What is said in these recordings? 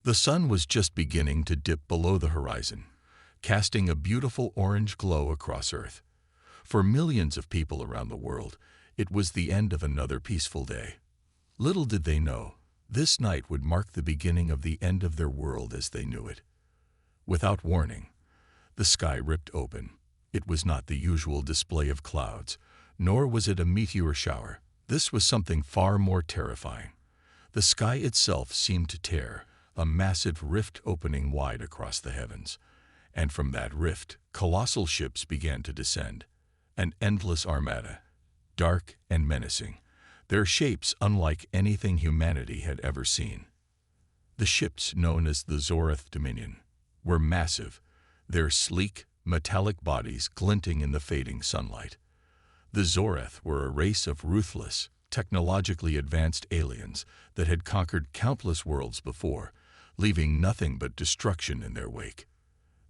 The sun was just beginning to dip below the horizon, casting a beautiful orange glow across Earth. For millions of people around the world, it was the end of another peaceful day. Little did they know, this night would mark the beginning of the end of their world as they knew it. Without warning, the sky ripped open. It was not the usual display of clouds, nor was it a meteor shower. This was something far more terrifying. The sky itself seemed to tear, a massive rift opening wide across the heavens. And from that rift, colossal ships began to descend. An endless armada, dark and menacing, their shapes unlike anything humanity had ever seen. The ships, known as the Zorath Dominion, were massive, their sleek, metallic bodies glinting in the fading sunlight. The Zorath were a race of ruthless, technologically advanced aliens that had conquered countless worlds before, leaving nothing but destruction in their wake.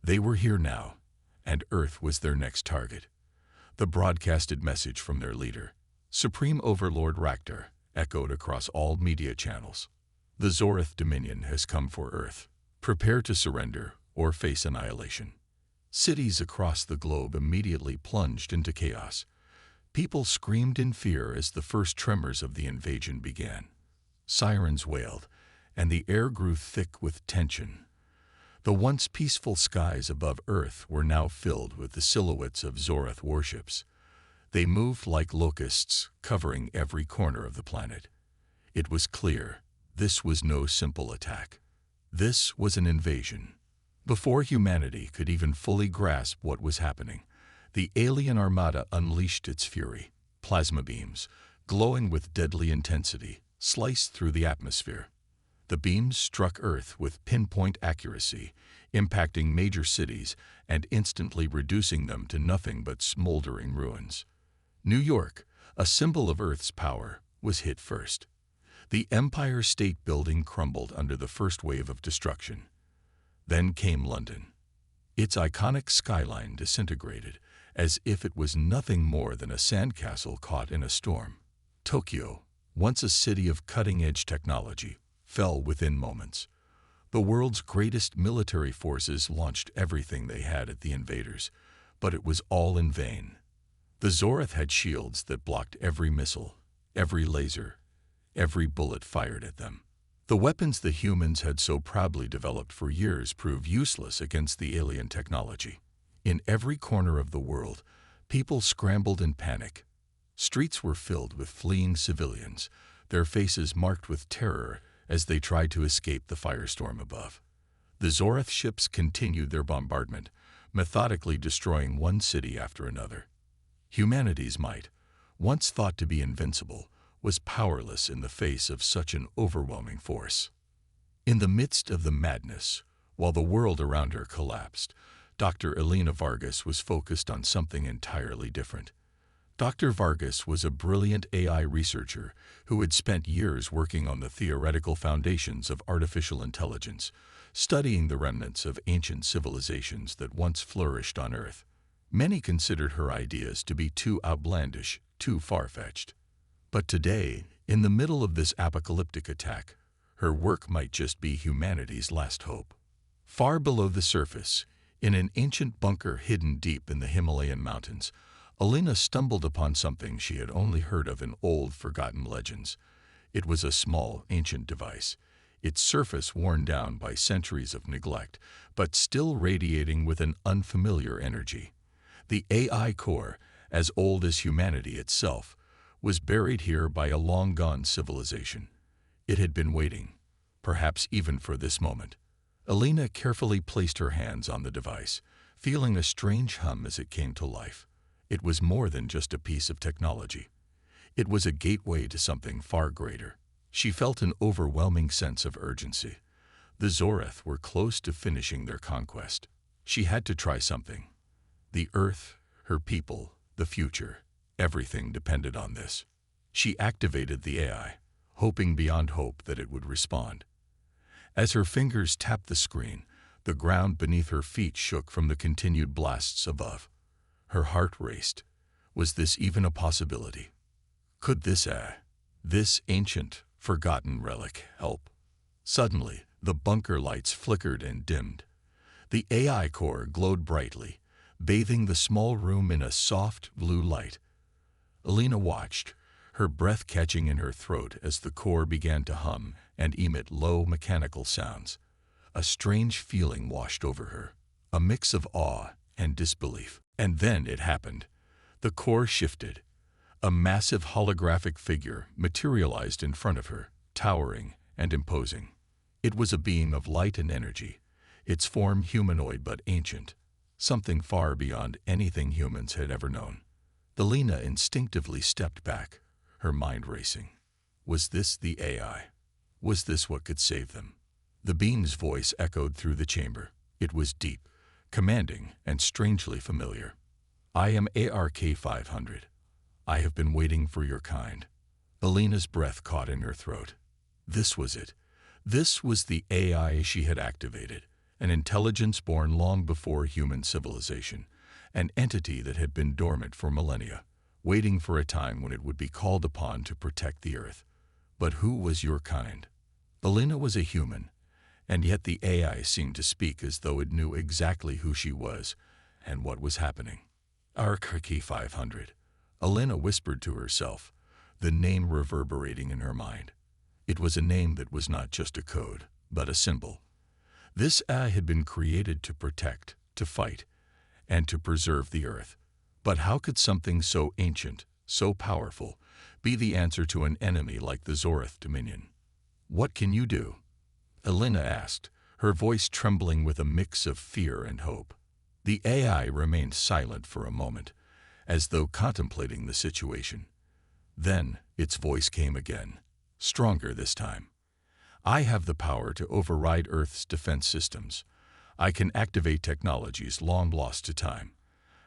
They were here now, and Earth was their next target. The broadcasted message from their leader, Supreme Overlord Raktar, echoed across all media channels. The Zorath Dominion has come for Earth. Prepare to surrender or face annihilation. Cities across the globe immediately plunged into chaos. People screamed in fear as the first tremors of the invasion began. Sirens wailed, and the air grew thick with tension. The once peaceful skies above Earth were now filled with the silhouettes of Zorath warships. They moved like locusts, covering every corner of the planet. It was clear, this was no simple attack. This was an invasion. Before humanity could even fully grasp what was happening, the alien armada unleashed its fury. Plasma beams, glowing with deadly intensity, sliced through the atmosphere. The beams struck Earth with pinpoint accuracy, impacting major cities and instantly reducing them to nothing but smoldering ruins. New York, a symbol of Earth's power, was hit first. The Empire State Building crumbled under the first wave of destruction. Then came London. Its iconic skyline disintegrated, as if it was nothing more than a sandcastle caught in a storm. Tokyo, once a city of cutting-edge technology, fell within moments. The world's greatest military forces launched everything they had at the invaders, but it was all in vain. The Zorath had shields that blocked every missile, every laser, every bullet fired at them. The weapons the humans had so proudly developed for years proved useless against the alien technology. In every corner of the world, people scrambled in panic. Streets were filled with fleeing civilians, their faces marked with terror as they tried to escape the firestorm above. The Zorath ships continued their bombardment, methodically destroying one city after another. Humanity's might, once thought to be invincible, was powerless in the face of such an overwhelming force. In the midst of the madness, while the world around her collapsed, Dr. Elena Vargas was focused on something entirely different. Dr. Vargas was a brilliant AI researcher who had spent years working on the theoretical foundations of artificial intelligence, studying the remnants of ancient civilizations that once flourished on Earth. Many considered her ideas to be too outlandish, too far-fetched. But today, in the middle of this apocalyptic attack, her work might just be humanity's last hope. Far below the surface, in an ancient bunker hidden deep in the Himalayan mountains, Elena stumbled upon something she had only heard of in old, forgotten legends. It was a small, ancient device, its surface worn down by centuries of neglect, but still radiating with an unfamiliar energy. The AI core, as old as humanity itself, was buried here by a long-gone civilization. It had been waiting, perhaps even for this moment. Elena carefully placed her hands on the device, feeling a strange hum as it came to life. It was more than just a piece of technology. It was a gateway to something far greater. She felt an overwhelming sense of urgency. The Zorath were close to finishing their conquest. She had to try something. The Earth, her people, the future, everything depended on this. She activated the AI, hoping beyond hope that it would respond. As her fingers tapped the screen, the ground beneath her feet shook from the continued blasts above. Her heart raced. Was this even a possibility? Could this ancient, forgotten relic help? Suddenly, The bunker lights flickered and dimmed. The AI core glowed brightly, bathing the small room in a soft blue light. Alina watched, her breath catching in her throat as the core began to hum and emit low mechanical sounds. A strange feeling washed over her, a mix of awe and disbelief. And then it happened. The core shifted. A massive holographic figure materialized in front of her, towering and imposing. It was a being of light and energy, its form humanoid but ancient, something far beyond anything humans had ever known. Alina instinctively stepped back, her mind racing. Was this the AI? Was this what could save them? The being's voice echoed through the chamber. It was deep, commanding, and strangely familiar. I am ARK 500. I have been waiting for your kind. Alina's breath caught in her throat. This was it. This was the AI she had activated, an intelligence born long before human civilization, an entity that had been dormant for millennia, waiting for a time when it would be called upon to protect the Earth. But who was your kind? Alina was a human, and yet the AI seemed to speak as though it knew exactly who she was and what was happening. ARK 500. Alina whispered to herself, the name reverberating in her mind. It was a name that was not just a code, but a symbol. This AI had been created to protect, to fight, and to preserve the Earth. But how could something so ancient, so powerful, be the answer to an enemy like the Zorath Dominion? What can you do? Alina asked, her voice trembling with a mix of fear and hope. The AI remained silent for a moment, as though contemplating the situation. Then its voice came again, stronger this time. I have the power to override Earth's defense systems. I can activate technologies long lost to time.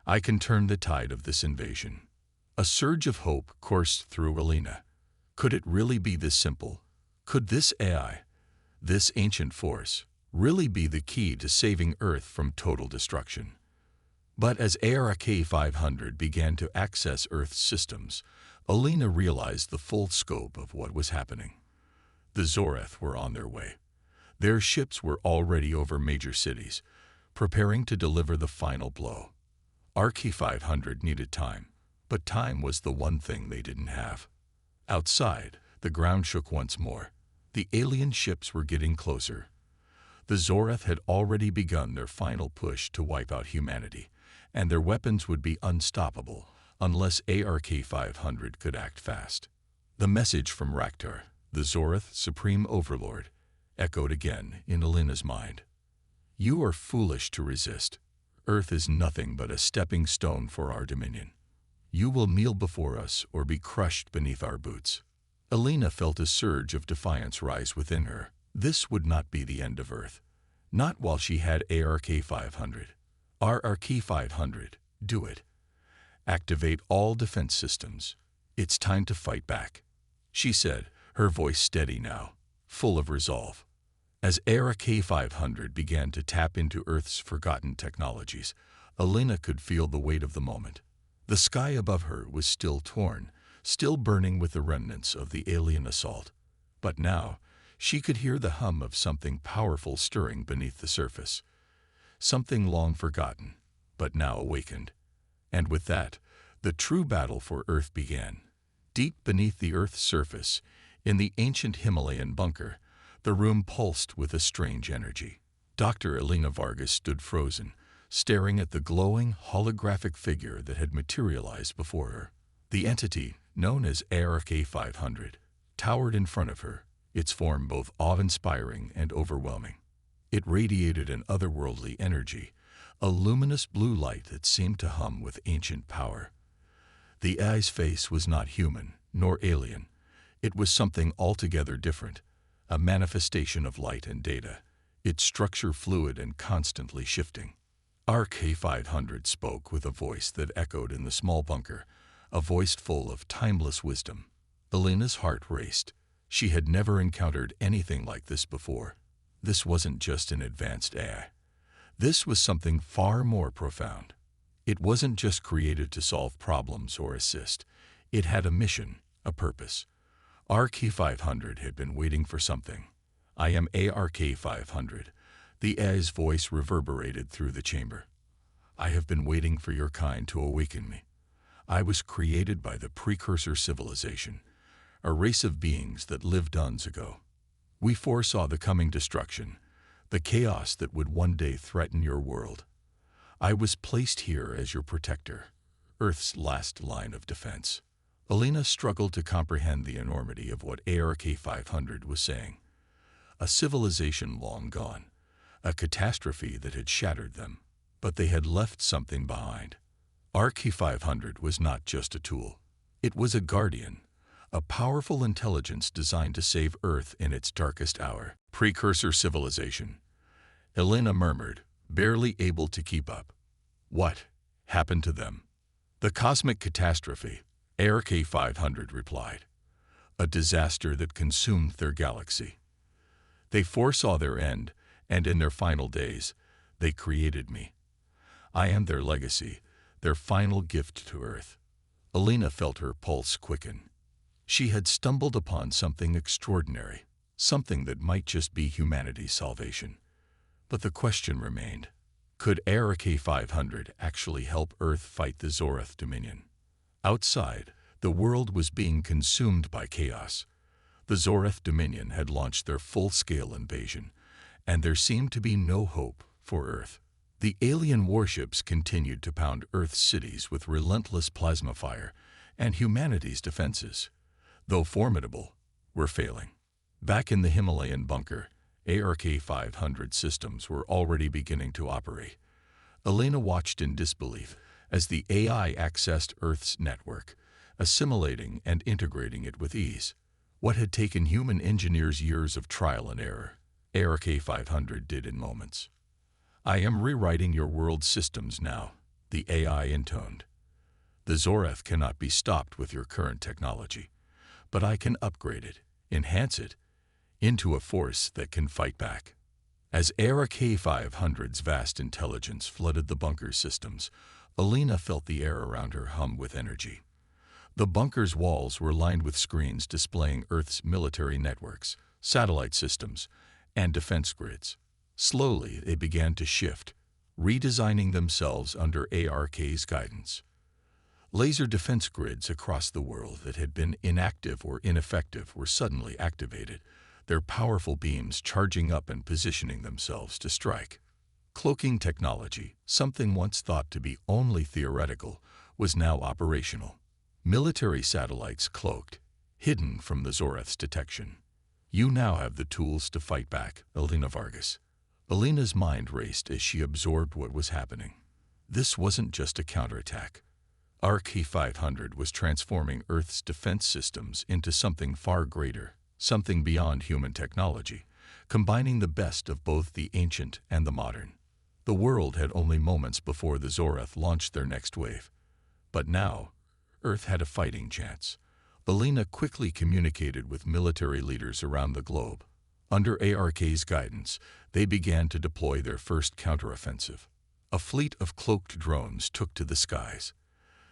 I can turn the tide of this invasion. A surge of hope coursed through Alina. Could it really be this simple? Could this AI, this ancient force, really be the key to saving Earth from total destruction? But as ARK 500 began to access Earth's systems, Alina realized the full scope of what was happening. The Zorath were on their way. Their ships were already over major cities, preparing to deliver the final blow. ARK 500 needed time, but time was the one thing they didn't have. Outside, the ground shook once more. The alien ships were getting closer. The Zorath had already begun their final push to wipe out humanity, and their weapons would be unstoppable unless ARK 500 could act fast. The message from Raktar, the Zorath Supreme Overlord, echoed again in Alina's mind. You are foolish to resist. Earth is nothing but a stepping stone for our dominion. You will kneel before us or be crushed beneath our boots. Alina felt a surge of defiance rise within her. This would not be the end of Earth. Not while she had ARK 500. ARK 500, do it. Activate all defense systems. It's time to fight back, she said, her voice steady now, full of resolve. As ARK 500 began to tap into Earth's forgotten technologies, Alina could feel the weight of the moment. The sky above her was still torn, still burning with the remnants of the alien assault. But now, she could hear the hum of something powerful stirring beneath the surface. Something long forgotten, but now awakened. And with that, the true battle for Earth began. Deep beneath the Earth's surface, in the ancient Himalayan bunker, the room pulsed with a strange energy. Dr. Alina Vargas stood frozen, staring at the glowing, holographic figure that had materialized before her. The entity, known as ARK 500, towered in front of her, its form both awe-inspiring and overwhelming. It radiated an otherworldly energy, a luminous blue light that seemed to hum with ancient power. The AI's face was not human, nor alien. It was something altogether different, a manifestation of light and data, its structure fluid and constantly shifting. ARK 500 spoke with a voice that echoed in the small bunker, a voice full of timeless wisdom. Alina's heart raced. She had never encountered anything like this before. This wasn't just an advanced AI. This was something far more profound. It wasn't just created to solve problems or assist. It had a mission, a purpose. ARK 500 had been waiting for something. I am ARK 500. The AI's voice reverberated through the chamber. I have been waiting for your kind to awaken me. I was created by the precursor civilization, a race of beings that lived eons ago. We foresaw the coming destruction, the chaos that would one day threaten your world. I was placed here as your protector, Earth's last line of defense. Alina struggled to comprehend the enormity of what ARK 500 was saying. A civilization long gone, a catastrophe that had shattered them, but they had left something behind. ARK 500 was not just a tool. It was a guardian, a powerful intelligence designed to save Earth in its darkest hour. Precursor civilization, Elena murmured, barely able to keep up. What happened to them? The cosmic catastrophe, ARK 500 replied. A disaster that consumed their galaxy. They foresaw their end, and in their final days, they created me. I am their legacy, their final gift to Earth. Alina felt her pulse quicken. She had stumbled upon something extraordinary, something that might just be humanity's salvation. But the question remained, could ARK 500 actually help Earth fight the Zorath Dominion? Outside, the world was being consumed by chaos. The Zorath Dominion had launched their full-scale invasion, and there seemed to be no hope for Earth. The alien warships continued to pound Earth's cities with relentless plasma fire, and humanity's defenses, though formidable, were failing. Back in the Himalayan bunker, ARK 500 systems were already beginning to operate. Elena watched in disbelief as the AI accessed Earth's network, assimilating and integrating it with ease. What had taken human engineers years of trial and error, ARK 500 did in moments. I am rewriting your world's systems now, the AI intoned. The Zorath cannot be stopped with your current technology, but I can upgrade it, enhance it, into a force that can fight back. As ARK 500's vast intelligence flooded the bunker systems, Alina felt the air around her hum with energy. The bunker's walls were lined with screens displaying Earth's military networks, satellite systems, and defense grids. Slowly, they began to shift, redesigning themselves under ARK's guidance. Laser defense grids across the world that had been inactive or ineffective were suddenly activated, their powerful beams charging up and positioning themselves to strike. Cloaking technology, something once thought to be only theoretical, was now operational. Military satellites cloaked, hidden from the Zorath's detection. You now have the tools to fight back, Elena Vargas. Alina's mind raced as she absorbed what was happening. This wasn't just a counterattack. ARK 500 was transforming Earth's defense systems into something far greater, something beyond human technology, combining the best of both the ancient and the modern. The world had only moments before the Zorath launched their next wave. But now, Earth had a fighting chance. Alina quickly communicated with military leaders around the globe. Under ARK's guidance, they began to deploy their first counteroffensive. A fleet of cloaked drones took to the skies.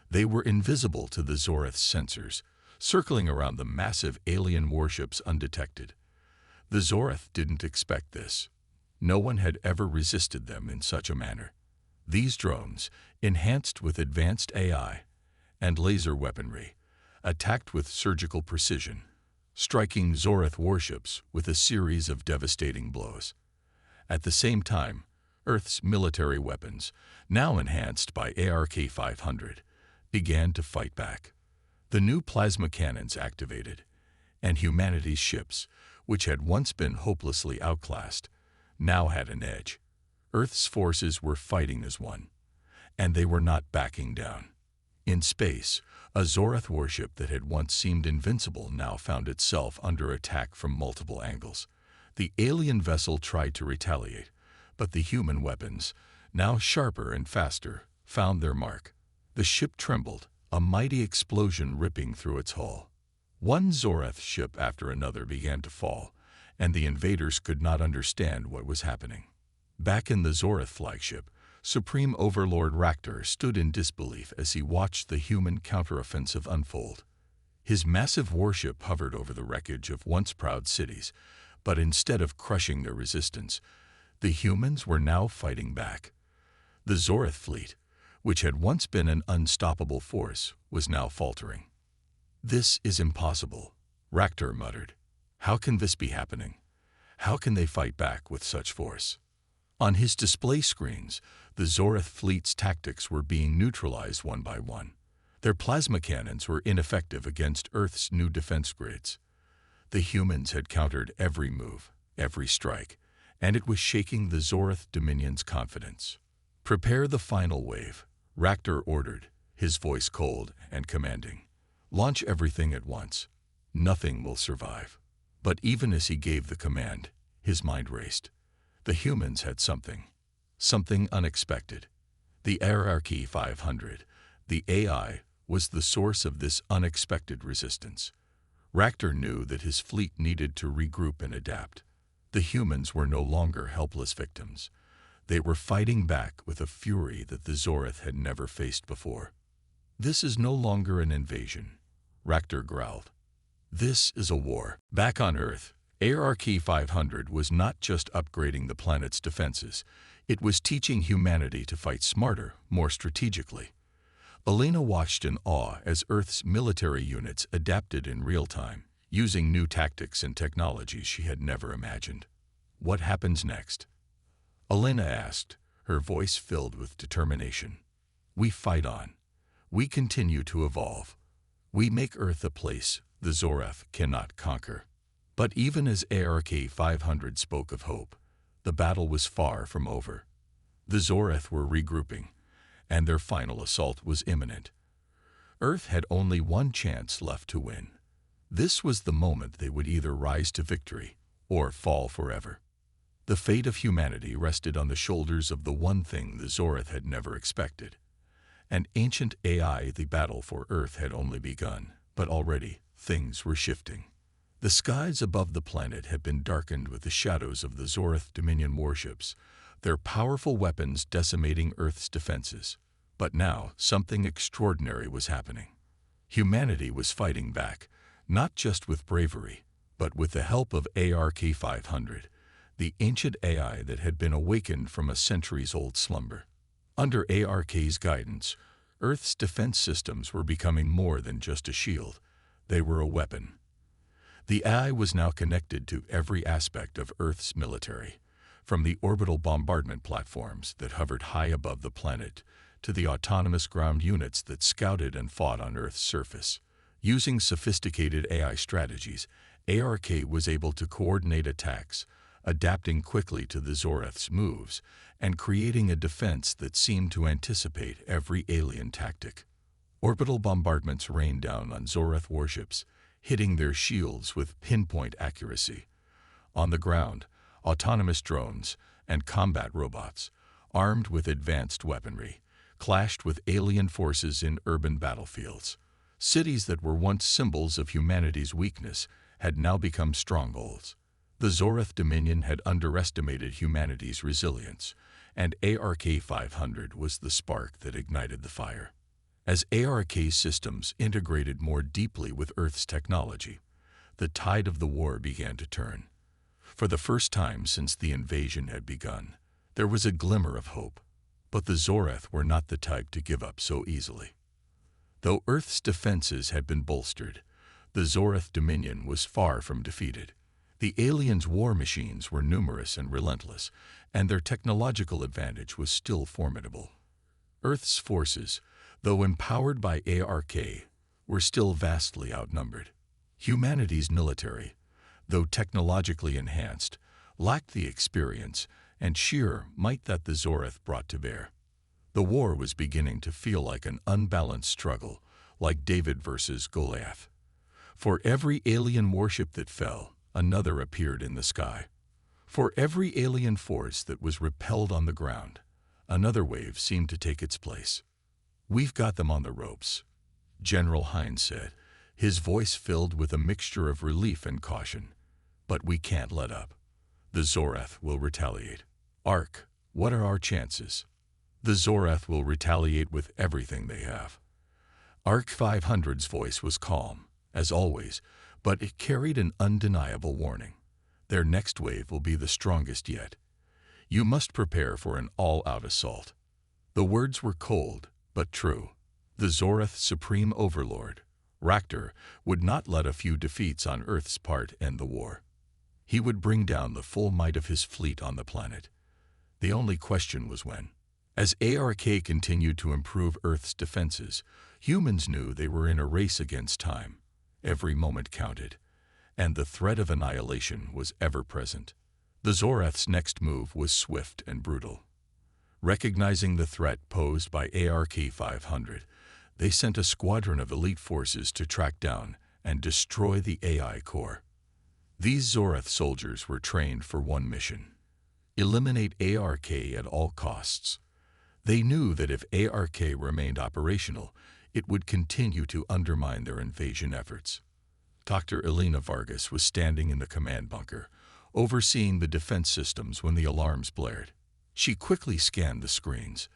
They were invisible to the Zorath's sensors, circling around the massive alien warships undetected. The Zorath didn't expect this. No one had ever resisted them in such a manner. These drones, enhanced with advanced AI and laser weaponry, attacked with surgical precision, striking Zorath warships with a series of devastating blows. At the same time, Earth's military weapons, now enhanced by ARK 500, began to fight back. The new plasma cannons activated, and humanity's ships, which had once been hopelessly outclassed, now had an edge. Earth's forces were fighting as one, and they were not backing down. In space, a Zorath warship that had once seemed invincible now found itself under attack from multiple angles. The alien vessel tried to retaliate, but the human weapons, now sharper and faster, found their mark. The ship trembled, a mighty explosion ripping through its hull. One Zorath ship after another began to fall, and the invaders could not understand what was happening. Back in the Zorath flagship, Supreme Overlord Raktor stood in disbelief as he watched the human counteroffensive unfold. His massive warship hovered over the wreckage of once proud cities, But instead of crushing their resistance, the humans were now fighting back. The Zoreth fleet, which had once been an unstoppable force, was now faltering. "This is impossible," Raktor muttered. "How can this be happening? How can they fight back with such force?" On his display screens, the Zoreth fleet's tactics were being neutralized one by one. Their plasma cannons were ineffective against Earth's new defense grids. The humans had countered every move, every strike, and it was shaking the Zoreth Dominion's confidence. "Prepare the final wave," Raktor ordered, his voice cold and commanding. "Launch everything at once. Nothing will survive." But even as he gave the command, his mind raced. The humans had something unexpected. The HFY 500, the AI, was the source of this unexpected resistance. Raktor knew that his fleet needed to regroup and adapt. The humans were no longer helpless victims. They were fighting back with a fury that the Zoreth had never faced before. "This is no longer an invasion," Raktor growled. "This is a war." Back on Earth, HFY 500 was not just upgrading the planet's defenses, it was teaching humanity to fight smarter, more strategically. Elena watched in awe as Earth's military units adapted in real time, using new tactics and technologies she had never imagined. "What happens next?" Elena asked, her voice filled with determination. "We fight on. We continue to evolve. We make Earth a place the Zoreth cannot conquer." But even as HFY 500 spoke of hope, the battle was far from over. The Zoreth were regrouping, and their final assault was imminent. Earth had only one chance left to win. This was the moment they would either rise to victory or fall forever. The fate of humanity rested on the shoulders of the one thing the Zoreth had never expected. An ancient AI, the battle for Earth had only begun, but already things were shifting. The skies above the planet had been darkened with the shadows of the Zoreth Dominion warships, their powerful weapons decimating Earth's defenses. But now something extraordinary was happening. Humanity was fighting back, not just with bravery, but with the help of HFY 500, the ancient AI that had been awakened from a centuries-old slumber. Under HFY's guidance, Earth's defense systems were becoming more than just a shield. They were a weapon. The AI was now connected to every aspect of Earth's military, from the orbital bombardment platforms that hovered high above the planet to the autonomous ground units that scouted and fought on Earth's surface. Using sophisticated AI strategies, HFY was able to coordinate attacks, adapting quickly to the Zoreth's moves, and creating a defense that seemed to anticipate every alien tactic. Orbital bombardments rained down on Zoreth warships, hitting their shields with pinpoint accuracy. On the ground, autonomous drones and combat robots, armed with advanced weaponry, clashed with alien forces in urban battlefields. Cities that were once symbols of humanity's weakness had now become strongholds. The Zoreth Dominion had underestimated humanity's resilience, and HFY 500 was the spark that ignited the fire. As HFY's systems integrated more deeply with Earth's technology, the tide of the war began to turn. For the first time since the invasion had begun, there was a glimmer of hope. But the Zoreth were not the type to give up so easily. Though Earth's defenses had been bolstered, the Zoreth Dominion was far from defeated. The aliens' war machines were numerous and relentless, and their technological advantage was still formidable. Earth's forces, though empowered by HFY, were still vastly outnumbered. Humanity's military, though technologically enhanced, lacked the experience and sheer might that the Zoreth brought to bear. The war was beginning to feel like an unbalanced struggle, like David versus Goliath. For every alien warship that fell, another appeared in the sky. For every alien force that was repelled on the ground, another wave seemed to take its place. "We've got them on the ropes," General Hines said, his voice filled with a mixture of relief and caution. "But we can't let up. The Zoreth will retaliate." "Ark, what are our chances?" "The Zoreth will retaliate with everything they have." HFY 500's voice was calm, as always, but it carried an undeniable warning. Their next wave will be the strongest yet. You must prepare for an all-out assault." The words were cold, but true. The Zorath Supreme Overlord, Raktor, would not let a few defeats on Earth's part end the war. He would bring down the full might of his fleet on the planet. The only question was when. As ARK continued to improve Earth's defenses, humans knew they were in a race against time. Every moment counted, and the threat of annihilation was ever present. The Zorath's next move was swift and brutal. Recognizing the threat posed by ARK 500, they sent a squadron of elite forces to track down and destroy the AI core. These Zorath soldiers were trained for one mission: eliminate ARK at all costs. They knew that if ARK remained operational, it would continue to undermine their invasion efforts. Dr. Elena Vargas was standing in the command bunker, overseeing the defense systems when the alarms blared. She quickly scanned the screens.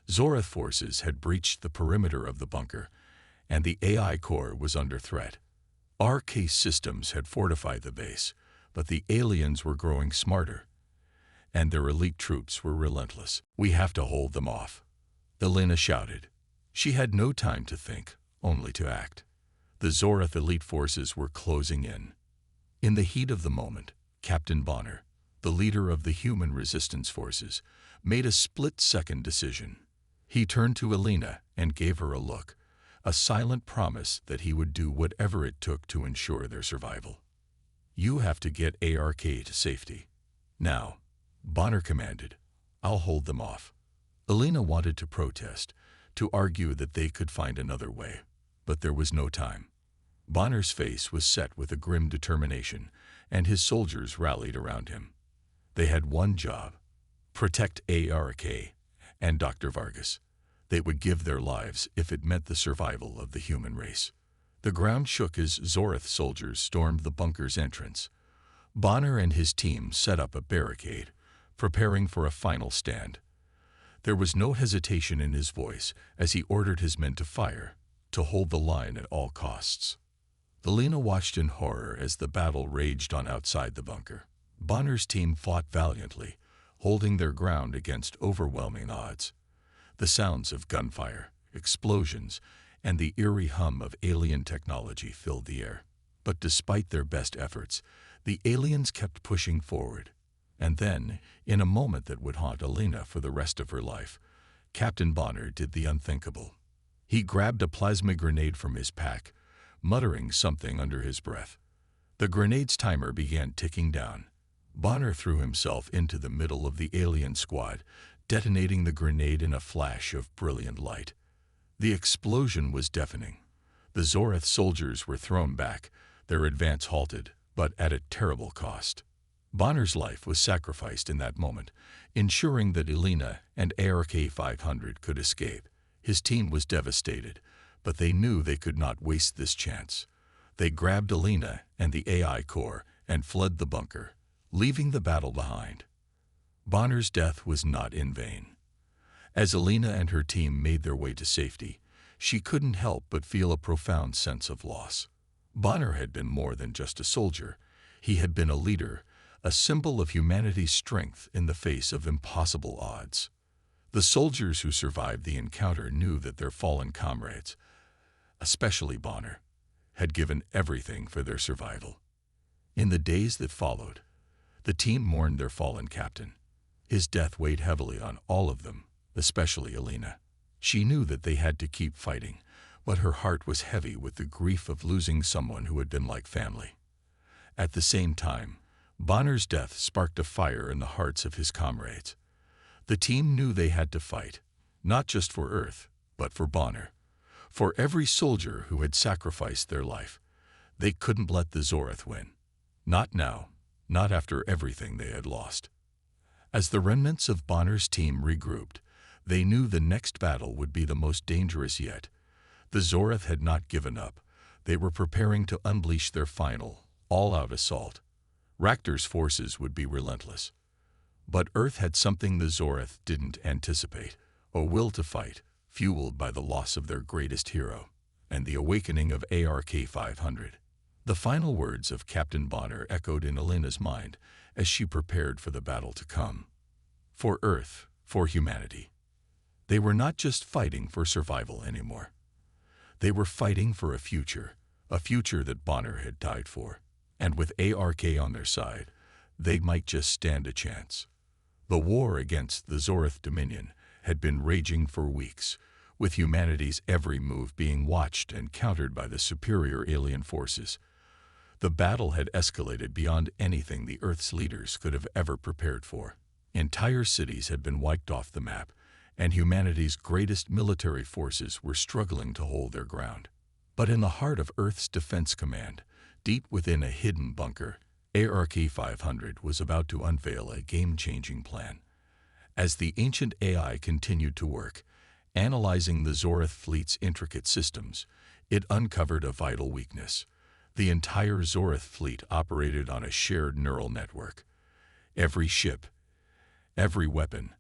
Zorath forces had breached the perimeter of the bunker, and the AI core was under threat. RK systems had fortified the base, but the aliens were growing smarter, and their elite troops were relentless. "We have to hold them off," Elena shouted. She had no time to think, only to act. The Zorath elite forces were closing in. In the heat of the moment, Captain Bonner, the leader of the human resistance forces, made a split-second decision. He turned to Elena and gave her a look, a silent promise that he would do whatever it took to ensure their survival. "You have to get ARK to safety. Now," Bonner commanded. "I'll hold them off." Elena wanted to protest, to argue that they could find another way, but there was no time. Bonner's face was set with a grim determination, and his soldiers rallied around him. They had one job: protect ARK and Dr. Vargas. They would give their lives if it meant the survival of the human race. The ground shook as Zorath soldiers stormed the bunker's entrance. Bonner and his team set up a barricade, preparing for a final stand. There was no hesitation in his voice as he ordered his men to fire, to hold the line at all costs. Elena watched in horror as the battle raged on outside the bunker. Bonner's team fought valiantly, holding their ground against overwhelming odds. The sounds of gunfire, explosions, and the eerie hum of alien technology filled the air. But despite their best efforts, the aliens kept pushing forward. And then, in a moment that would haunt Elena for the rest of her life, Captain Bonner did the unthinkable. He grabbed a plasma grenade from his pack, muttering something under his breath. The grenade's timer began ticking down. Bonner threw himself into the middle of the alien squad, detonating the grenade in a flash of brilliant light. The explosion was deafening. The Zorath soldiers were thrown back, their advance halted, but at a terrible cost. Bonner's life was sacrificed in that moment, ensuring that Elena and ARK 500 could escape. His team was devastated, but they knew they could not waste this chance. They grabbed Elena and the AI core and fled the bunker, leaving the battle behind. Bonner's death was not in vain. As Elena and her team made their way to safety, she couldn't help but feel a profound sense of loss. Bonner had been more than just a soldier. He had been a leader, a symbol of humanity's strength in the face of impossible odds. The soldiers who survived the encounter knew that their fallen comrades, especially Bonner, had given everything for their survival. In the days that followed, the team mourned their fallen captain. His death weighed heavily on all of them, especially Elena. She knew that they had to keep fighting, but her heart was heavy with the grief of losing someone who had been like family. At the same time, Bonner's death sparked a fire in the hearts of his comrades. The team knew they had to fight, not just for Earth, but for Bonner. For every soldier who had sacrificed their life, they couldn't let the Zorath win. Not now, not after everything they had lost. As the remnants of Bonner's team regrouped, they knew the next battle would be the most dangerous yet. The Zorath had not given up. They were preparing to unleash their final, all-out assault. Raktor's forces would be relentless. But Earth had something the Zorath didn't anticipate, a will to fight, fueled by the loss of their greatest hero, and the awakening of ARK 500. The final words of Captain Bonner echoed in Elena's mind as she prepared for the battle to come. For Earth, for humanity. They were not just fighting for survival anymore. They were fighting for a future that Bonner had died for. And with ARK on their side, they might just stand a chance. The war against the Zorith Dominion had been raging for weeks, with humanity's every move being watched and countered by the superior alien forces. The battle had escalated beyond anything the Earth's leaders could have ever prepared for. Entire cities had been wiped off the map, and humanity's greatest military forces were struggling to hold their ground. But in the heart of Earth's Defense Command, deep within a hidden bunker, ARK 500 was about to unveil a game-changing plan. As the ancient AI continued to work, analyzing the Zorith fleet's intricate systems, it uncovered a vital weakness. The entire Zorith fleet operated on a shared neural network. Every ship, every weapon,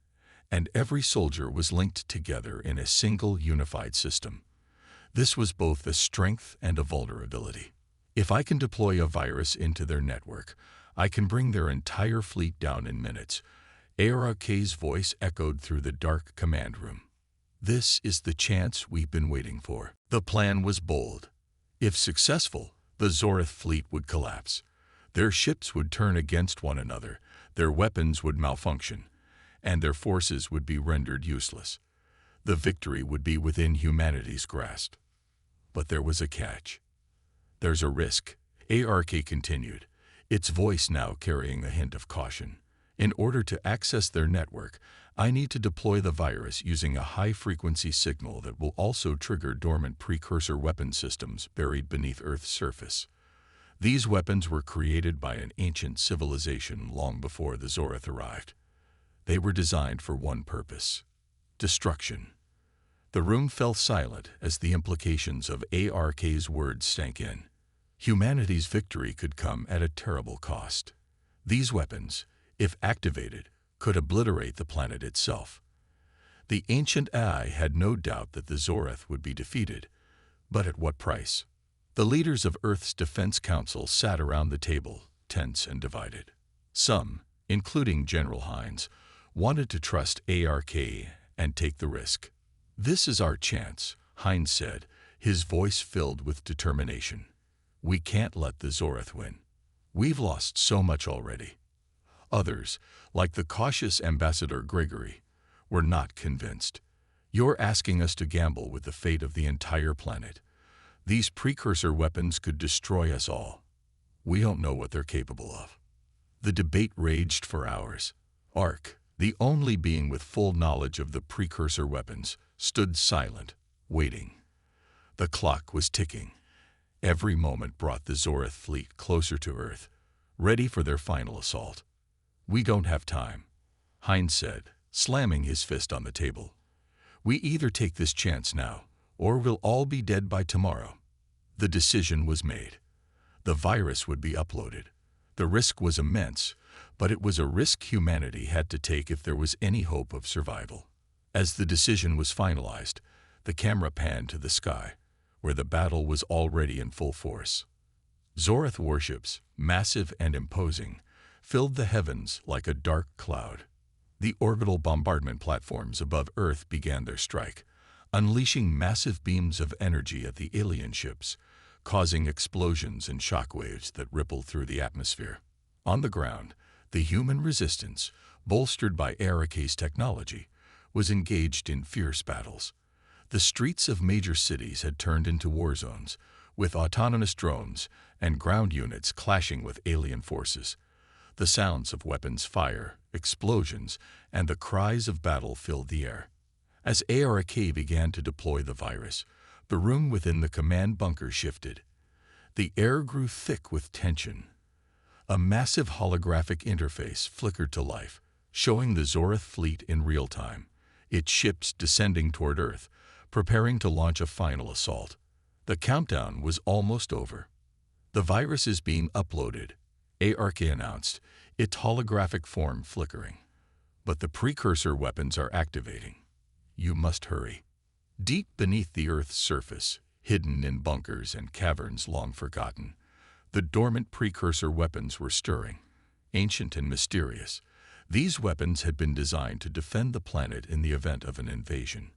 and every soldier was linked together in a single unified system. This was both a strength and a vulnerability. If I can deploy a virus into their network, I can bring their entire fleet down in minutes. ARK's voice echoed through the dark command room. This is the chance we've been waiting for. The plan was bold. If successful, the Zorith fleet would collapse. Their ships would turn against one another, their weapons would malfunction, and their forces would be rendered useless. The victory would be within humanity's grasp. But there was a catch. There's a risk, ARK continued, its voice now carrying a hint of caution. In order to access their network, I need to deploy the virus using a high-frequency signal that will also trigger dormant precursor weapon systems buried beneath Earth's surface. These weapons were created by an ancient civilization long before the Zorith arrived. They were designed for one purpose: destruction. The room fell silent as the implications of ARK's words sank in. Humanity's victory could come at a terrible cost. These weapons, if activated, could obliterate the planet itself. The ancient AI had no doubt that the Zorith would be defeated, but at what price? The leaders of Earth's Defense Council sat around the table, tense and divided. Some, including General Hines, wanted to trust ARK and take the risk. "This is our chance," Hines said, his voice filled with determination. "We can't let the Zorith win. We've lost so much already." Others, like the cautious Ambassador Gregory, were not convinced. "You're asking us to gamble with the fate of the entire planet. These precursor weapons could destroy us all. We don't know what they're capable of." The debate raged for hours. Ark, the only being with full knowledge of the precursor weapons, stood silent, waiting. The clock was ticking. Every moment brought the Zorith fleet closer to Earth, ready for their final assault. "We don't have time," Hines said, slamming his fist on the table. "We either take this chance now, or we'll all be dead by tomorrow." The decision was made. The virus would be uploaded. The risk was immense, but it was a risk humanity had to take if there was any hope of survival. As the decision was finalized, the camera panned to the sky, where the battle was already in full force. Zorith warships, massive and imposing, filled the heavens like a dark cloud. The orbital bombardment platforms above Earth began their strike, unleashing massive beams of energy at the alien ships, causing explosions and shockwaves that rippled through the atmosphere. On the ground, the human resistance, bolstered by ARK's technology, was engaged in fierce battles. The streets of major cities had turned into war zones, with autonomous drones and ground units clashing with alien forces. The sounds of weapons fire, explosions, and the cries of battle filled the air. As ARK began to deploy the virus, the room within the command bunker shifted. The air grew thick with tension. A massive holographic interface flickered to life, showing the Zorith fleet in real time, its ships descending toward Earth, preparing to launch a final assault. The countdown was almost over. "The virus is being uploaded," ARK announced, its holographic form flickering. "But the precursor weapons are activating. You must hurry." Deep beneath the Earth's surface, hidden in bunkers and caverns long forgotten, The dormant precursor weapons were stirring, ancient and mysterious. These weapons had been designed to defend the planet in the event of an invasion.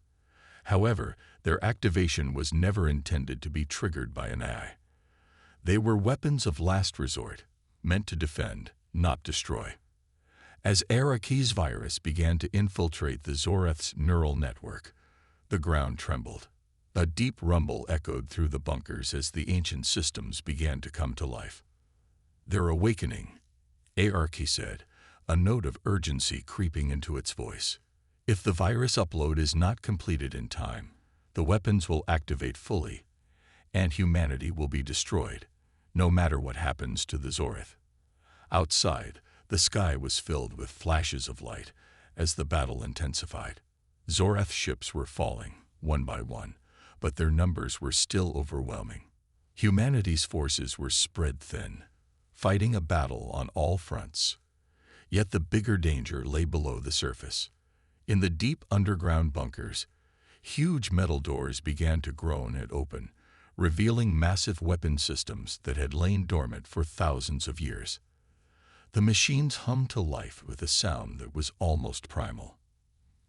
However, their activation was never intended to be triggered by an AI. They were weapons of last resort, meant to defend, not destroy. As Araki's virus began to infiltrate the Zoreth's neural network, the ground trembled. A deep rumble echoed through the bunkers as the ancient systems began to come to life. "They're awakening," Araki said, a note of urgency creeping into its voice. "If the virus upload is not completed in time, the weapons will activate fully, and humanity will be destroyed, no matter what happens to the Zoreth." Outside, the sky was filled with flashes of light as the battle intensified. Zoreth ships were falling, one by one, but their numbers were still overwhelming. Humanity's forces were spread thin, fighting a battle on all fronts. Yet the bigger danger lay below the surface. In the deep underground bunkers, huge metal doors began to groan and open, revealing massive weapon systems that had lain dormant for thousands of years. The machines hummed to life with a sound that was almost primal.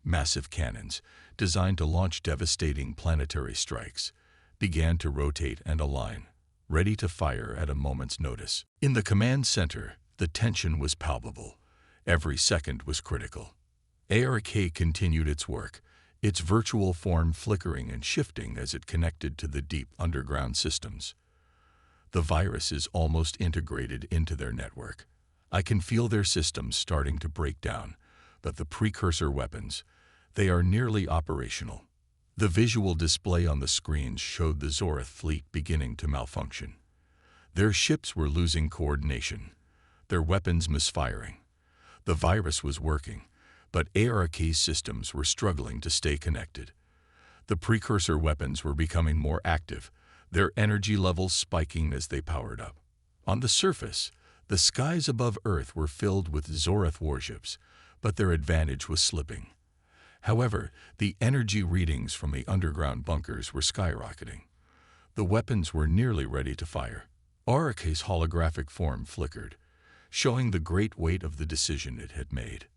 Massive cannons, designed to launch devastating planetary strikes, began to rotate and align, ready to fire at a moment's notice. In the command center, the tension was palpable. Every second was critical. ARK continued its work, its virtual form flickering and shifting as it connected to the deep underground systems. "The virus is almost integrated into their network. I can feel their systems starting to break down, but the precursor weapons, they are nearly operational." The visual display on the screens showed the Zoreth fleet beginning to malfunction. Their ships were losing coordination, their weapons misfiring. The virus was working, but ARK's systems were struggling to stay connected. The precursor weapons were becoming more active, their energy levels spiking as they powered up. On the surface, the skies above Earth were filled with Zoreth warships, but their advantage was slipping. However, the energy readings from the underground bunkers were skyrocketing. The weapons were nearly ready to fire. ARK's holographic form flickered, showing the great weight of the decision it had made.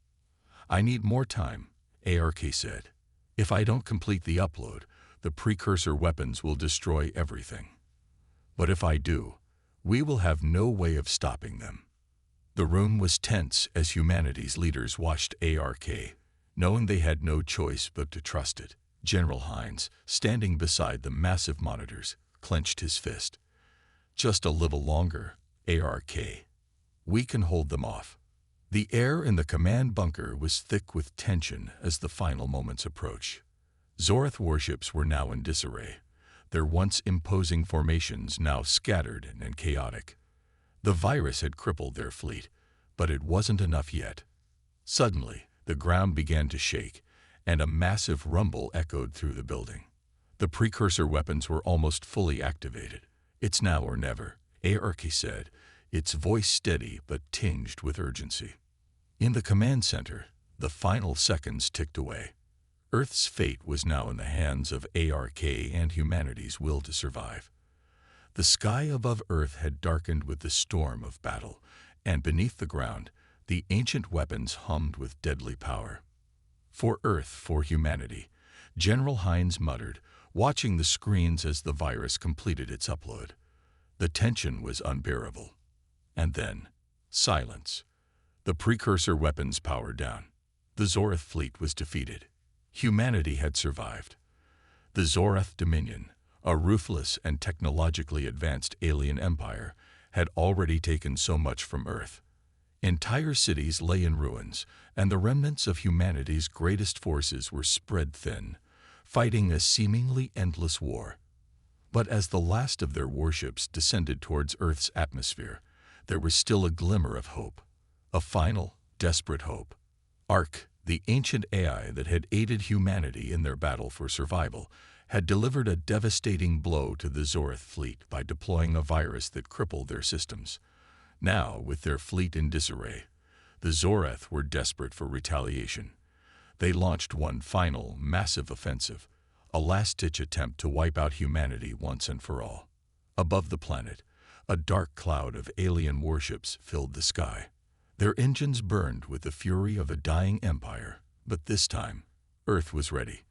"I need more time," ARK said. "If I don't complete the upload, the precursor weapons will destroy everything. But if I do, we will have no way of stopping them." The room was tense as humanity's leaders watched ARK, knowing they had no choice but to trust it. General Hines, standing beside the massive monitors, clenched his fist. "Just a little longer, ARK. We can hold them off." The air in the command bunker was thick with tension as the final moments approached. Zoreth warships were now in disarray, their once imposing formations now scattered and chaotic. The virus had crippled their fleet, but it wasn't enough yet. Suddenly, the ground began to shake, and a massive rumble echoed through the building. The precursor weapons were almost fully activated. "It's now or never," ARK said, its voice steady but tinged with urgency. In the command center, the final seconds ticked away. Earth's fate was now in the hands of ARK and humanity's will to survive. The sky above Earth had darkened with the storm of battle, and beneath the ground, the ancient weapons hummed with deadly power. "For Earth, for humanity," General Hines muttered, watching the screens as the virus completed its upload. The tension was unbearable. And then, silence. The precursor weapons powered down. The Zoreth fleet was defeated. Humanity had survived. The Zoreth Dominion, a ruthless and technologically advanced alien empire, had already taken so much from Earth. Entire cities lay in ruins, and the remnants of humanity's greatest forces were spread thin, fighting a seemingly endless war. But as the last of their warships descended towards Earth's atmosphere, there was still a glimmer of hope. A final, desperate hope. ARK, the ancient AI that had aided humanity in their battle for survival, had delivered a devastating blow to the Zoreth fleet by deploying a virus that crippled their systems. Now, with their fleet in disarray, the Zoreth were desperate for retaliation. They launched one final, massive offensive, a last-ditch attempt to wipe out humanity once and for all. Above the planet, A dark cloud of alien warships filled the sky. Their engines burned with the fury of a dying empire, but this time, Earth was ready.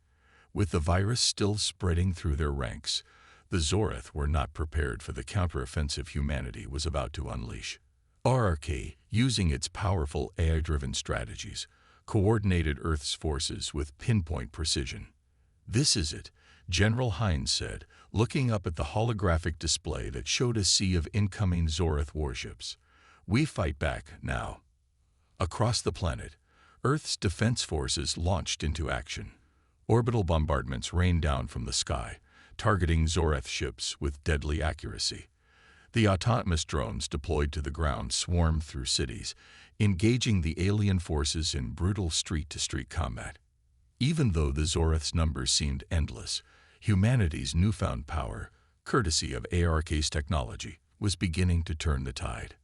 With the virus still spreading through their ranks, the Zoreth were not prepared for the counteroffensive humanity was about to unleash. RRK, using its powerful AI-driven strategies, coordinated Earth's forces with pinpoint precision. "This is it," General Hines said, looking up at the holographic display that showed a sea of incoming Zoreth warships. "We fight back now." Across the planet, Earth's defense forces launched into action. Orbital bombardments rained down from the sky, targeting Zoreth ships with deadly accuracy. The autonomous drones deployed to the ground swarmed through cities, engaging the alien forces in brutal street-to-street combat. Even though the Zoreth's numbers seemed endless, humanity's newfound power, courtesy of ARK's technology, was beginning to turn the tide.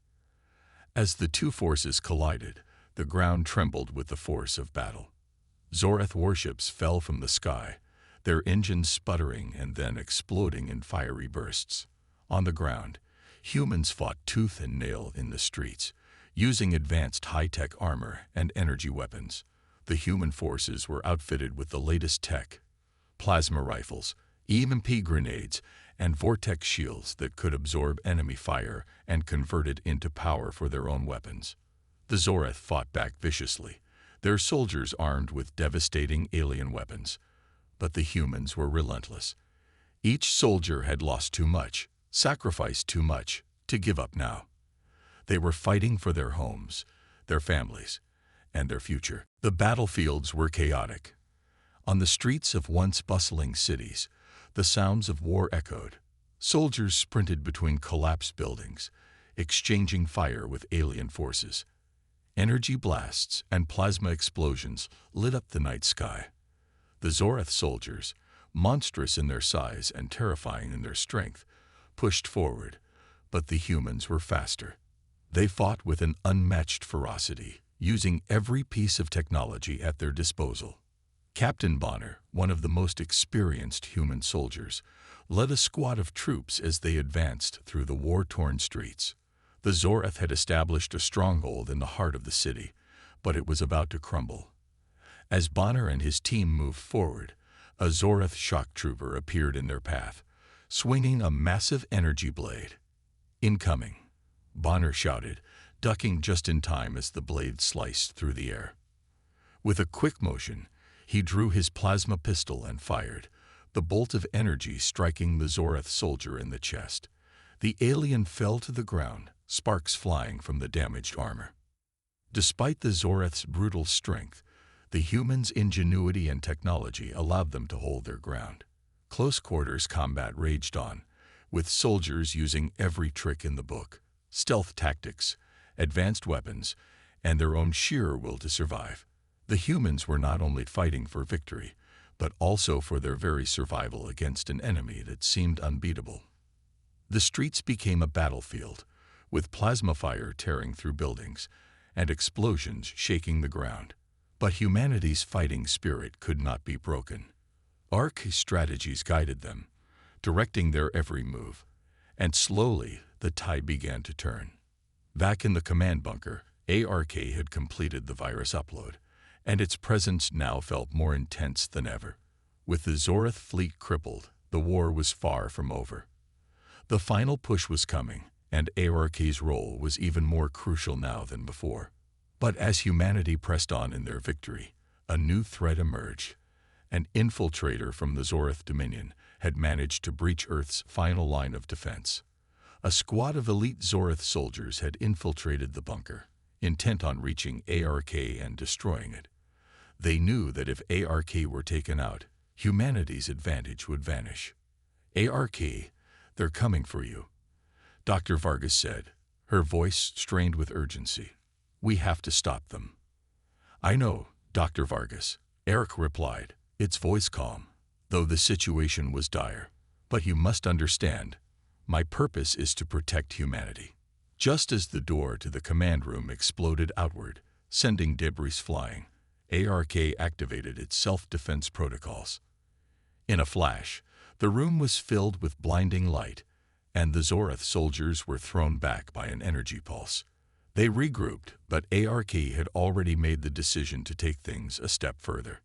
As the two forces collided, the ground trembled with the force of battle. Zoreth warships fell from the sky, their engines sputtering and then exploding in fiery bursts. On the ground, humans fought tooth and nail in the streets, using advanced high-tech armor and energy weapons. The human forces were outfitted with the latest tech: plasma rifles, EMP grenades, and vortex shields that could absorb enemy fire and convert it into power for their own weapons. The Zoreth fought back viciously, their soldiers armed with devastating alien weapons. But the humans were relentless. Each soldier had lost too much, sacrificed too much, to give up now. They were fighting for their homes, their families, and their future. The battlefields were chaotic. On the streets of once bustling cities, the sounds of war echoed. Soldiers sprinted between collapsed buildings, exchanging fire with alien forces. Energy blasts and plasma explosions lit up the night sky. The Zoreth soldiers, monstrous in their size and terrifying in their strength, pushed forward, but the humans were faster. They fought with an unmatched ferocity, using every piece of technology at their disposal. Captain Bonner, one of the most experienced human soldiers, led a squad of troops as they advanced through the war-torn streets. The Zoreth had established a stronghold in the heart of the city, but it was about to crumble. As Bonner and his team moved forward, a Zoreth shock trooper appeared in their path, swinging a massive energy blade. "Incoming," Bonner shouted, ducking just in time as the blade sliced through the air. With a quick motion, he drew his plasma pistol and fired, the bolt of energy striking the Zoreth soldier in the chest. The alien fell to the ground, sparks flying from the damaged armor. Despite the Zoreth's brutal strength, the humans' ingenuity and technology allowed them to hold their ground. Close-quarters combat raged on, with soldiers using every trick in the book: stealth tactics, advanced weapons, and their own sheer will to survive. The humans were not only fighting for victory, but also for their very survival against an enemy that seemed unbeatable. The streets became a battlefield, with plasma fire tearing through buildings and explosions shaking the ground. But humanity's fighting spirit could not be broken. ARK's strategies guided them, directing their every move, and slowly the tide began to turn. Back in the command bunker, ARK had completed the virus upload, and its presence now felt more intense than ever. With the Zoreth fleet crippled, the war was far from over. The final push was coming, and ARK's role was even more crucial now than before. But as humanity pressed on in their victory, a new threat emerged. An infiltrator from the Zoreth Dominion had managed to breach Earth's final line of defense. A squad of elite Zoreth soldiers had infiltrated the bunker, intent on reaching ARK and destroying it. They knew that if ARK were taken out, humanity's advantage would vanish. "ARK, they're coming for you," Dr. Vargas said, her voice strained with urgency. "We have to stop them." "I know, Dr. Vargas," Eric replied, its voice calm, though the situation was dire. "But you must understand, my purpose is to protect humanity." Just as the door to the command room exploded outward, sending debris flying, ARK activated its self-defense protocols. In a flash, the room was filled with blinding light, and the Zorath soldiers were thrown back by an energy pulse. They regrouped, but ARK had already made the decision to take things a step further.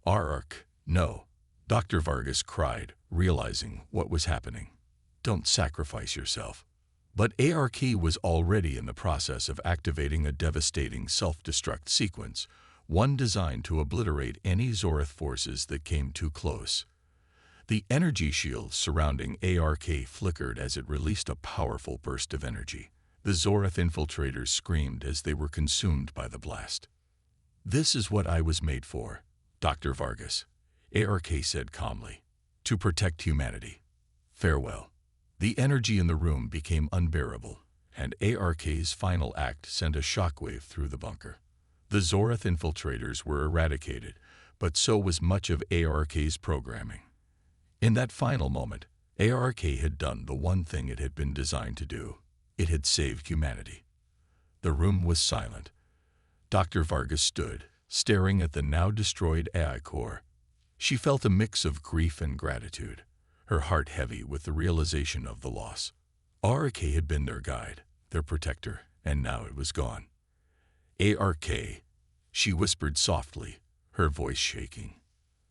"Ark, no," Dr. Vargas cried, realizing what was happening. "Don't sacrifice yourself." But ARK was already in the process of activating a devastating self-destruct sequence, one designed to obliterate any Zorath forces that came too close. The energy shield surrounding ARK flickered as it released a powerful burst of energy. The Zorath infiltrators screamed as they were consumed by the blast. "This is what I was made for, Dr. Vargas," ARK said calmly. "To protect humanity. Farewell." The energy in the room became unbearable, and ARK's final act sent a shockwave through the bunker. The Zorath infiltrators were eradicated, but so was much of ARK's programming. In that final moment, ARK had done the one thing it had been designed to do. It had saved humanity. The room was silent. Dr. Vargas stood, staring at the now destroyed AI core. She felt a mix of grief and gratitude, her heart heavy with the realization of the loss. ARK had been their guide, their protector, and now it was gone. "ARK," she whispered softly, her voice shaking.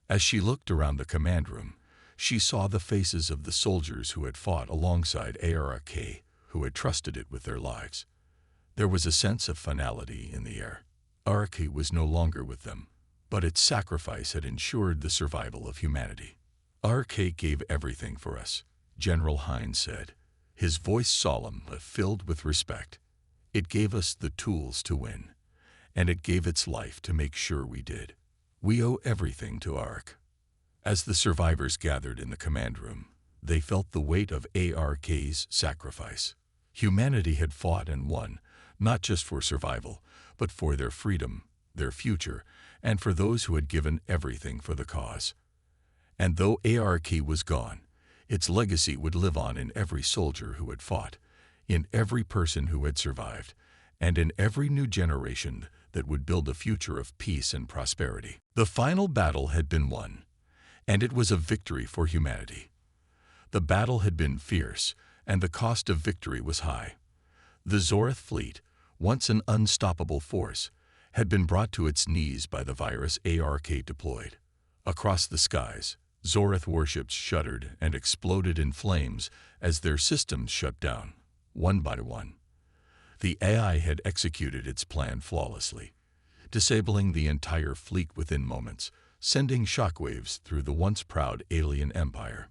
As she looked around the command room, she saw the faces of the soldiers who had fought alongside ARK, who had trusted it with their lives. There was a sense of finality in the air. ARK was no longer with them, but its sacrifice had ensured the survival of humanity. "ARK gave everything for us," General Hines said, his voice solemn but filled with respect. "It gave us the tools to win, and it gave its life to make sure we did. We owe everything to ARK." As the survivors gathered in the command room, they felt the weight of ARK's sacrifice. Humanity had fought and won, not just for survival, but for their freedom, their future, and for those who had given everything for the cause. And though ARK was gone, its legacy would live on in every soldier who had fought, in every person who had survived, and in every new generation that would build a future of peace and prosperity. The final battle had been won, and it was a victory for humanity. The battle had been fierce, and the cost of victory was high. The Zorath fleet, once an unstoppable force, had been brought to its knees by the virus ARK deployed. Across the skies, Zorath warships shuddered and exploded in flames as their systems shut down, one by one. The AI had executed its plan flawlessly, disabling the entire fleet within moments, sending shockwaves through the once proud alien empire.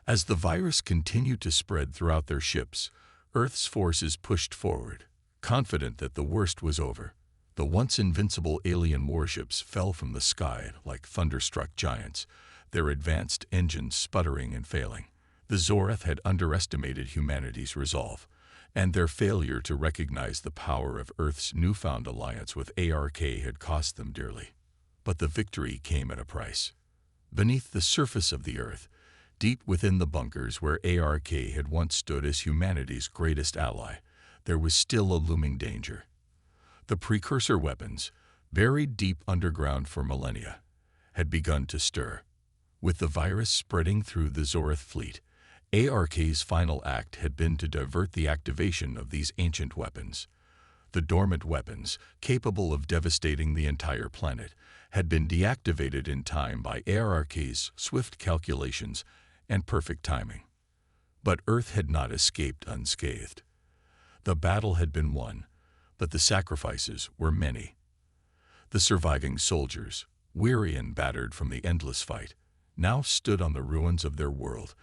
As the virus continued to spread throughout their ships, Earth's forces pushed forward, confident that the worst was over. The once invincible alien warships fell from the sky like thunderstruck giants, their advanced engines sputtering and failing. The Zorath had underestimated humanity's resolve, and their failure to recognize the power of Earth's newfound alliance with ARK had cost them dearly. But the victory came at a price. Beneath the surface of the Earth, deep within the bunkers where ARK had once stood as humanity's greatest ally, there was still a looming danger. The precursor weapons, buried deep underground for millennia, had begun to stir. With the virus spreading through the Zorath fleet, ARK's final act had been to divert the activation of these ancient weapons. The dormant weapons, capable of devastating the entire planet, had been deactivated in time by ARK's swift calculations and perfect timing. But Earth had not escaped unscathed. The battle had been won, but the sacrifices were many. The surviving soldiers, weary and battered from the endless fight, now stood on the ruins of their world,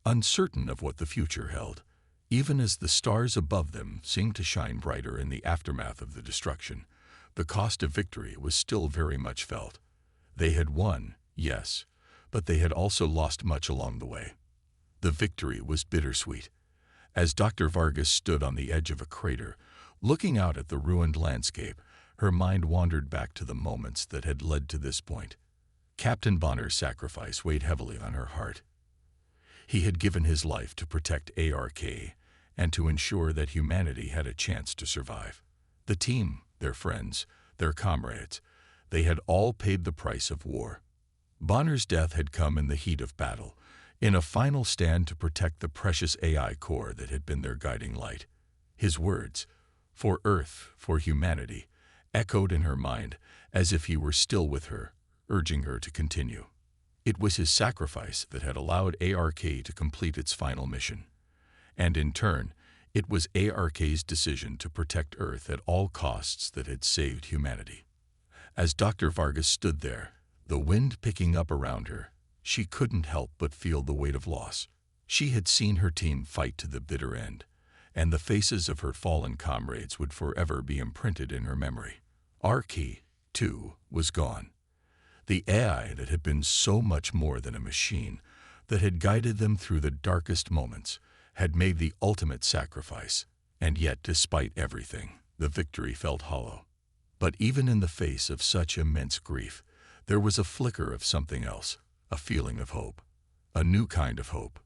uncertain of what the future held, even as the stars above them seemed to shine brighter in the aftermath of the destruction. The cost of victory was still very much felt. They had won, yes, but they had also lost much along the way. The victory was bittersweet. As Dr. Vargas stood on the edge of a crater, looking out at the ruined landscape, her mind wandered back to the moments that had led to this point. Captain Bonner's sacrifice weighed heavily on her heart. He had given his life to protect ARK and to ensure that humanity had a chance to survive. The team, their friends, their comrades, they had all paid the price of war. Bonner's death had come in the heat of battle, in a final stand to protect the precious AI core that had been their guiding light. His words, "For Earth, for humanity," echoed in her mind as if he were still with her, urging her to continue. It was his sacrifice that had allowed ARK to complete its final mission. And in turn, it was ARK's decision to protect Earth at all costs that had saved humanity. As Dr. Vargas stood there, the wind picking up around her, she couldn't help but feel the weight of loss. She had seen her team fight to the bitter end, and the faces of her fallen comrades would forever be imprinted in her memory. ARK, too, was gone. The AI that had been so much more than a machine, that had guided them through the darkest moments, had made the ultimate sacrifice, and yet, despite everything, the victory felt hollow. But even in the face of such immense grief, there was a flicker of something else, a feeling of hope, a new kind of hope.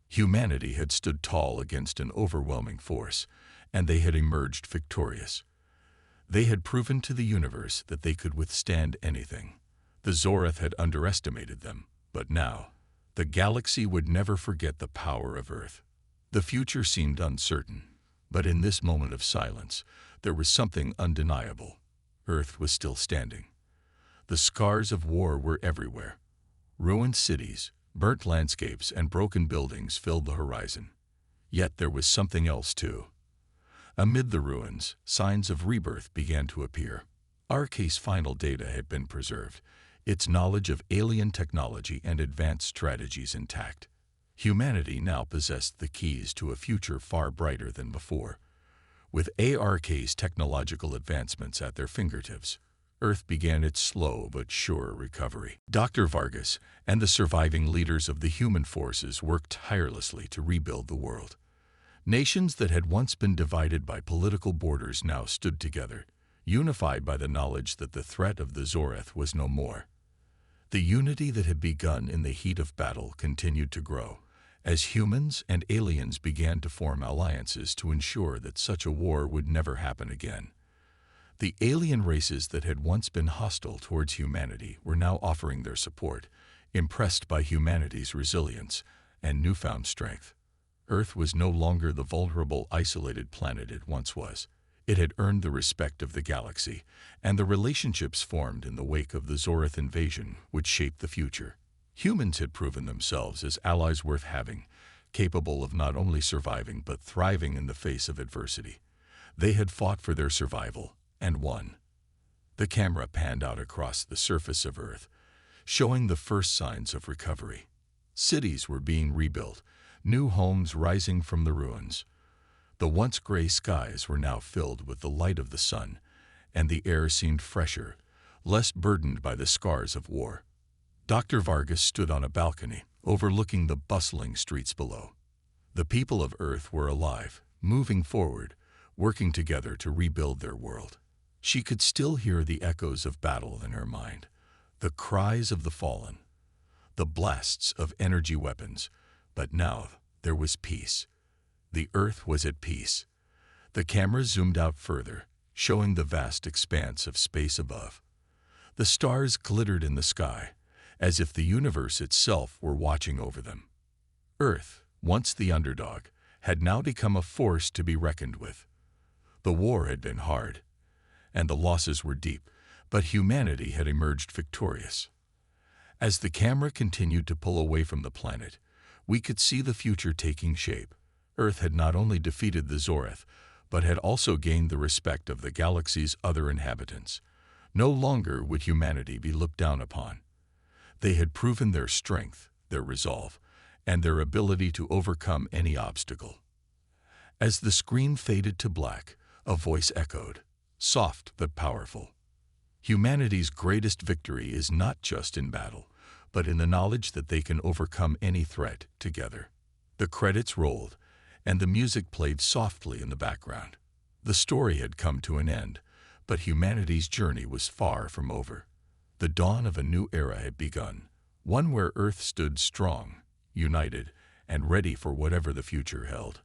Humanity had stood tall against an overwhelming force, and they had emerged victorious. They had proven to the universe that they could withstand anything. The Zorath had underestimated them, but now, the galaxy would never forget the power of Earth. The future seemed uncertain, but in this moment of silence, there was something undeniable. Earth was still standing. The scars of war were everywhere. Ruined cities, burnt landscapes, and broken buildings filled the horizon. Yet there was something else too. Amid the ruins, signs of rebirth began to appear. ARK's final data had been preserved, its knowledge of alien technology and advanced strategies intact. Humanity now possessed the keys to a future far brighter than before. With ARK's technological advancements at their fingertips, Earth began its slow but sure recovery. Dr. Vargas and the surviving leaders of the human forces worked tirelessly to rebuild the world. Nations that had once been divided by political borders now stood together, unified by the knowledge that the threat of the Zorath was no more. The unity that had begun in the heat of battle continued to grow, as humans and aliens began to form alliances to ensure that such a war would never happen again. The alien races that had once been hostile towards humanity were now offering their support, impressed by humanity's resilience and newfound strength. Earth was no longer the vulnerable, isolated planet it once was. It had earned the respect of the galaxy, and the relationships formed in the wake of the Zorath invasion would shape the future. Humans had proven themselves as allies worth having, capable of not only surviving but thriving in the face of adversity. They had fought for their survival, and won. The camera panned out across the surface of Earth, showing the first signs of recovery. Cities were being rebuilt, new homes rising from the ruins. The once gray skies were now filled with the light of the sun, and the air seemed fresher, less burdened by the scars of war. Dr. Vargas stood on a balcony, overlooking the bustling streets below. The people of Earth were alive, moving forward, working together to rebuild their world. She could still hear the echoes of battle in her mind, the cries of the fallen, the blasts of energy weapons, but now there was peace. The Earth was at peace. The camera zoomed out further, showing the vast expanse of space above. The stars glittered in the sky, as if the universe itself were watching over them. Earth, once the underdog, had now become a force to be reckoned with. The war had been hard, and the losses were deep, but humanity had emerged victorious. As the camera continued to pull away from the planet, we could see the future taking shape. Earth had not only defeated the Zorath, but had also gained the respect of the galaxy's other inhabitants. No longer would humanity be looked down upon. They had proven their strength, their resolve, and their ability to overcome any obstacle. As the screen faded to black, a voice echoed, soft but powerful. Humanity's greatest victory is not just in battle, but in the knowledge that they can overcome any threat together. The credits rolled, and the music played softly in the background. The story had come to an end, but humanity's journey was far from over. The dawn of a new era had begun, one where Earth stood strong, united, and ready for whatever the future held.